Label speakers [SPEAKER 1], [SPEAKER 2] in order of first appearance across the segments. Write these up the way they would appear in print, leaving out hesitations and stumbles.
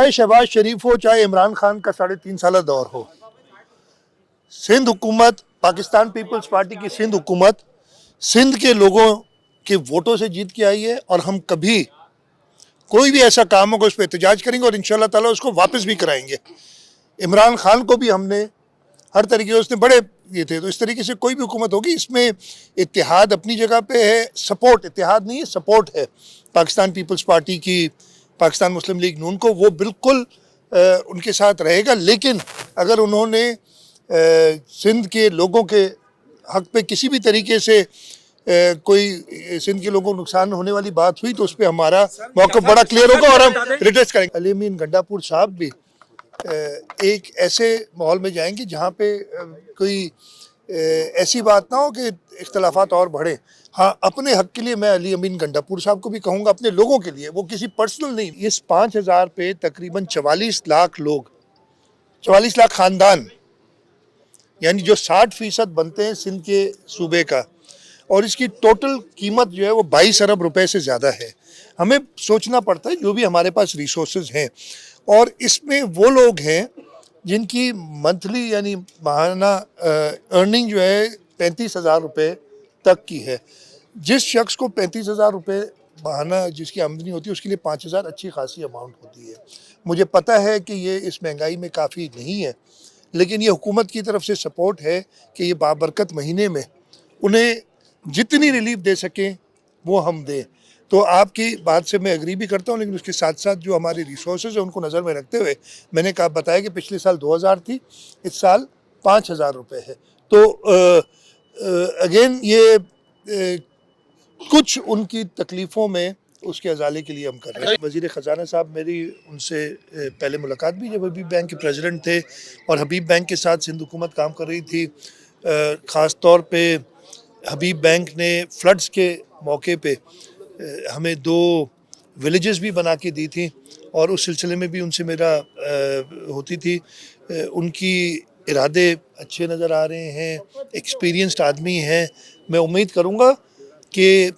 [SPEAKER 1] چاہے شہباز شریف ہو, چاہے عمران خان کا 3.5 سالہ دور ہو, سندھ حکومت, پاکستان پیپلز پارٹی کی سندھ حکومت سندھ کے لوگوں کے ووٹوں سے جیت کے آئی ہے, اور ہم کبھی کوئی بھی ایسا کام ہوگا اس پہ احتجاج کریں گے اور انشاءاللہ تعالیٰ اس کو واپس بھی کرائیں گے. عمران خان کو بھی ہم نے ہر طریقے سے, اس نے بڑے یہ تھے, تو اس طریقے سے کوئی بھی حکومت ہوگی اس میں اتحاد اپنی جگہ پہ ہے, سپورٹ, اتحاد نہیں ہے سپورٹ ہے پاکستان پیپلز پارٹی کی, پاکستان مسلم لیگ نون کو, وہ بالکل ان کے ساتھ رہے گا. لیکن اگر انہوں نے سندھ کے لوگوں کے حق پہ کسی بھی طریقے سے کوئی سندھ کے لوگوں کو نقصان ہونے والی بات ہوئی تو اس پہ ہمارا موقف بڑا کلیئر ہوگا اور ہم ریٹریس کریں گے. علی امین گنڈا پور صاحب بھی ایک ایسے ماحول میں جائیں گے جہاں پہ کوئی ایسی بات نہ ہو کہ اختلافات اور بڑھیں. ہاں, اپنے حق کے لیے میں علی امین گنڈا پور صاحب کو بھی کہوں گا, اپنے لوگوں کے لیے, وہ کسی پرسنل نہیں. اس 5000 پہ تقریباً 44 لاکھ لوگ, 44 لاکھ خاندان, یعنی جو 60% بنتے ہیں سندھ کے صوبے کا, اور اس کی ٹوٹل قیمت جو ہے وہ 22 ارب روپے سے زیادہ ہے. ہمیں سوچنا پڑتا ہے جو بھی ہمارے پاس ریسورسز ہیں, اور اس میں وہ لوگ ہیں جن کی منتھلی یعنی ماہانہ ارننگ جو ہے 35,000 روپے تک کی ہے. جس شخص کو 35,000 روپے ماہانہ جس کی آمدنی ہوتی ہے اس کے لیے 5,000 اچھی خاصی اماؤنٹ ہوتی ہے. مجھے پتہ ہے کہ یہ اس مہنگائی میں کافی نہیں ہے, لیکن یہ حکومت کی طرف سے سپورٹ ہے کہ یہ بابرکت مہینے میں انہیں جتنی ریلیف دے سکیں وہ ہم دیں. تو آپ کی بات سے میں اگری بھی کرتا ہوں, لیکن اس کے ساتھ ساتھ جو ہمارے ریسورسز ہیں ان کو نظر میں رکھتے ہوئے میں نے بتایا کہ پچھلے سال 2,000 تھی, اس سال 5,000 روپے ہے. تو اگین یہ کچھ ان کی تکلیفوں میں اس کے ازالے کے لیے ہم کر رہے ہیں. وزیر خزانہ صاحب, میری ان سے پہلے ملاقات بھی جب حبیب بینک کے پریزیڈنٹ تھے, اور حبیب بینک کے ساتھ سندھ حکومت کام کر رہی تھی. خاص طور پہ حبیب بینک نے فلڈز کے موقع پہ ہمیں 2 ولیجز بھی بنا کے دی تھیں, اور اس سلسلے میں بھی ان سے میرا ہوتی تھی. ان کی ارادے اچھے نظر آ رہے ہیں, ایکسپیرینسڈ آدمی ہیں. میں امید کروں گا کہ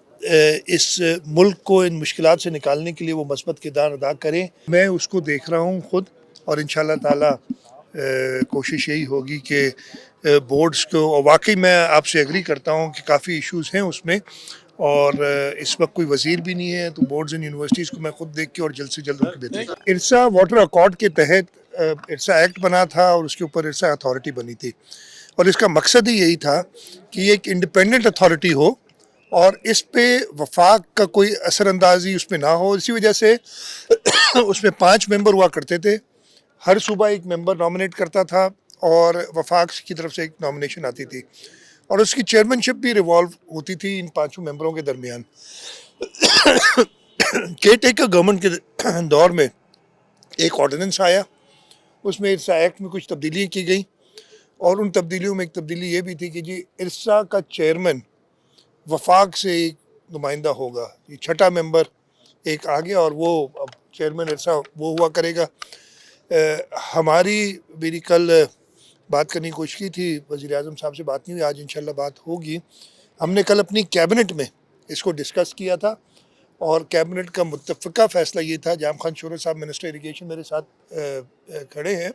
[SPEAKER 1] اس ملک کو ان مشکلات سے نکالنے کے لیے وہ مثبت کردار ادا کریں. میں اس کو دیکھ رہا ہوں خود, اور انشاءاللہ تعالی کوشش یہی ہوگی کہ بورڈز کو, اور واقعی میں آپ سے اگری کرتا ہوں کہ کافی ایشوز ہیں اس میں, اور اس وقت کوئی وزیر بھی نہیں ہے, تو بورڈز اینڈ یونیورسٹیز کو میں خود دیکھ کے اور جلد سے جلد ان کی بہتری. ارسا واٹر اکارڈ کے تحت ارسا ایکٹ بنا تھا, اور اس کے اوپر ارسا اتھارٹی بنی تھی, اور اس کا مقصد ہی یہی تھا کہ یہ ایک انڈیپینڈنٹ اتھارٹی ہو اور اس پہ وفاق کا کوئی اثر اندازی اس پہ نہ ہو. اسی وجہ سے اس میں 5 ممبر ہوا کرتے تھے, ہر صوبہ ایک ممبر نامنیٹ کرتا تھا, اور وفاق کی طرف سے ایک نامنیشن آتی تھی, اور اس کی چیئرمین شپ بھی ریوالو ہوتی تھی ان 5 ممبروں کے درمیان. کیئر ٹیکر گورنمنٹ کے دور میں ایک آرڈیننس آیا, اس میں ارسا ایکٹ میں کچھ تبدیلیاں کی گئیں, اور ان تبدیلیوں میں ایک تبدیلی یہ بھی تھی کہ جی ارسا کا چیئرمین وفاق سے ایک نمائندہ ہوگا. یہ 6ٹھا ممبر ایک آ گیا, اور وہ اب چیئرمین ارسا وہ ہوا کرے گا. میری کل بات کرنے کی کوشش کی تھی, وزیر اعظم صاحب سے بات نہیں ہوئی, آج انشاءاللہ بات ہوگی. ہم نے کل اپنی کیبنٹ میں اس کو ڈسکس کیا تھا, اور کیبنٹ کا متفقہ فیصلہ یہ تھا, جام خان شورا صاحب منسٹر اریگیشن میرے ساتھ کھڑے ہیں,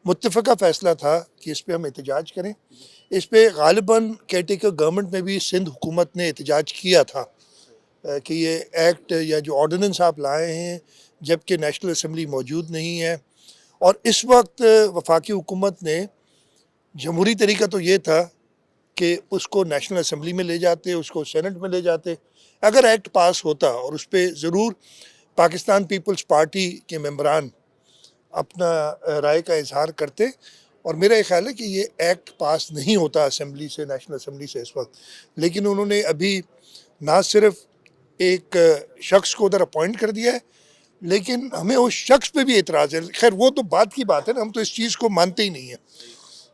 [SPEAKER 1] متفقہ فیصلہ تھا کہ اس پہ ہم احتجاج کریں. اس پہ غالباً کیئر ٹیکر گورنمنٹ میں بھی سندھ حکومت نے احتجاج کیا تھا کہ یہ ایکٹ یا جو آرڈیننس آپ لائے ہیں جبکہ نیشنل اسمبلی موجود نہیں ہے. اور اس وقت وفاقی حکومت نے, جمہوری طریقہ تو یہ تھا کہ اس کو نیشنل اسمبلی میں لے جاتے, اس کو سینٹ میں لے جاتے. اگر ایکٹ پاس ہوتا اور اس پہ ضرور پاکستان پیپلز پارٹی کے ممبران اپنا رائے کا اظہار کرتے, اور میرا یہ خیال ہے کہ یہ ایکٹ پاس نہیں ہوتا اسمبلی سے, نیشنل اسمبلی سے اس وقت. لیکن انہوں نے ابھی نہ صرف ایک شخص کو ادھر اپوائنٹ کر دیا ہے, لیکن ہمیں اس شخص پہ بھی اعتراض ہے. خیر وہ تو بات کی بات ہے نا, ہم تو اس چیز کو مانتے ہی نہیں ہیں,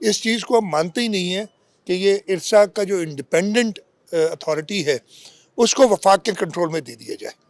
[SPEAKER 1] اس چیز کو ہم مانتے ہی نہیں ہیں کہ یہ ارسا کا جو انڈیپینڈنٹ اتھارٹی ہے اس کو وفاق کے کنٹرول میں دے دیا جائے.